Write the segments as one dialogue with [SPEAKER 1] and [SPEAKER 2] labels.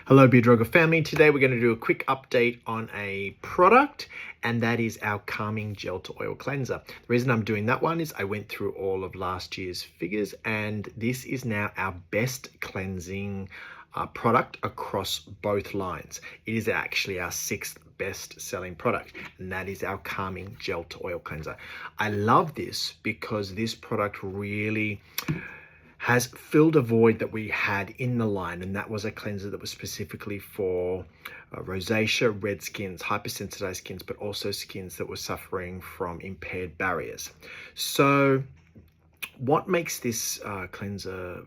[SPEAKER 1] Hello Beardroga family. Today we're going to do a quick update on a product, and that is our Calming Gel to Oil Cleanser. The reason I'm doing that one is I went through all of last year's figures, and this is now our best cleansing product across both lines. It is actually our 6th best selling product, and that is our Calming Gel to Oil Cleanser. I love this because this product really has filled a void that we had in the line, and that was a cleanser that was specifically for rosacea, red skins, hypersensitized skins, but also skins that were suffering from impaired barriers. So what makes this cleanser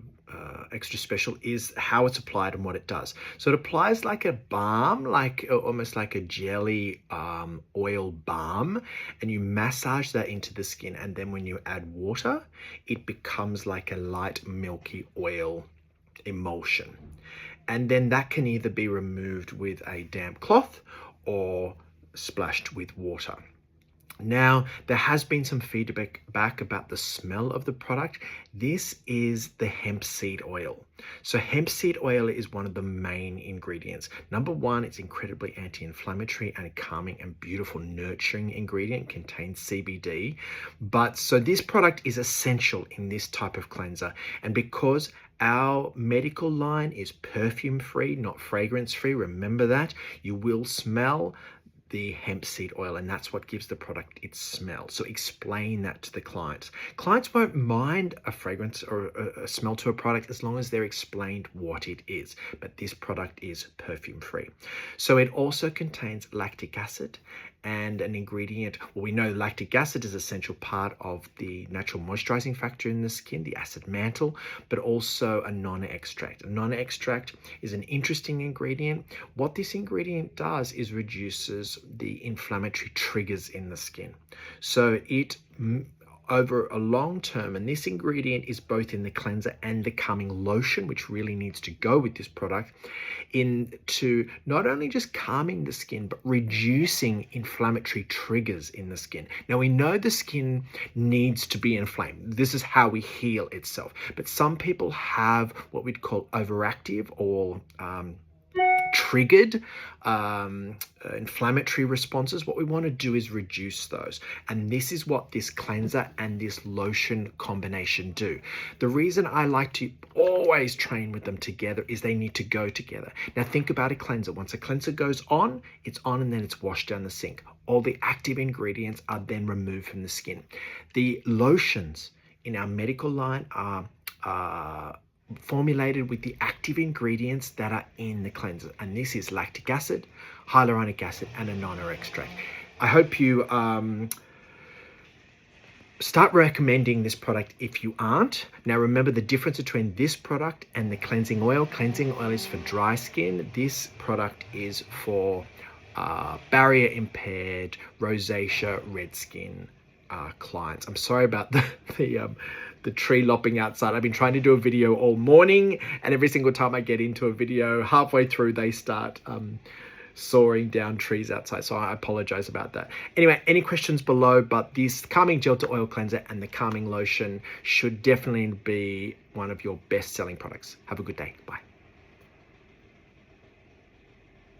[SPEAKER 1] extra special is how it's applied and what it does. So it applies like a balm, like almost like a jelly oil balm, and you massage that into the skin, and then when you add water, it becomes like a light milky oil emulsion. And then that can either be removed with a damp cloth or splashed with water. Now, there has been some feedback about the smell of the product. This is the hemp seed oil. So hemp seed oil is one of the main ingredients. Number one, it's incredibly anti-inflammatory and a calming and beautiful nurturing ingredient, contains CBD. But so this product is essential in this type of cleanser. And because our medical line is perfume free, not fragrance free, remember that, you will smell the hemp seed oil, and that's what gives the product its smell. So explain that to the clients. Clients won't mind a fragrance or a smell to a product as long as they're explained what it is, but this product is perfume free. So it also contains lactic acid, and an ingredient, well, we know lactic acid is an essential part of the natural moisturizing factor in the skin, the acid mantle, but also a non-extract. A non-extract is an interesting ingredient. What this ingredient does is reduces the inflammatory triggers in the skin. So it over a long term, and this ingredient is both in the cleanser and the Calming Lotion, which really needs to go with this product, into not only just calming the skin, but reducing inflammatory triggers in the skin. Now, we know the skin needs to be inflamed. This is how we heal itself. But some people have what we'd call overactive or triggered inflammatory responses. What we want to do is reduce those, and this is what this cleanser and this lotion combination do. The reason I like to always train with them together is they need to go together. Now think about a cleanser. Once a cleanser goes on, it's on, and then it's washed down the sink. All the active ingredients are then removed from the skin. The lotions in our medical line are formulated with the active ingredients that are in the cleanser, and this is lactic acid, hyaluronic acid, and a non-extract. I hope you start recommending this product if you aren't. Now remember the difference between this product and the cleansing oil. Cleansing oil is for dry skin. This product is for barrier impaired, rosacea, red skin clients. I'm sorry about the tree lopping outside. I've been trying to do a video all morning, and every single time I get into a video, halfway through they start sawing down trees outside. So I apologize about that. Anyway, any questions below, but this Calming Gel to Oil Cleanser and the Calming Lotion should definitely be one of your best selling products. Have a good day. Bye.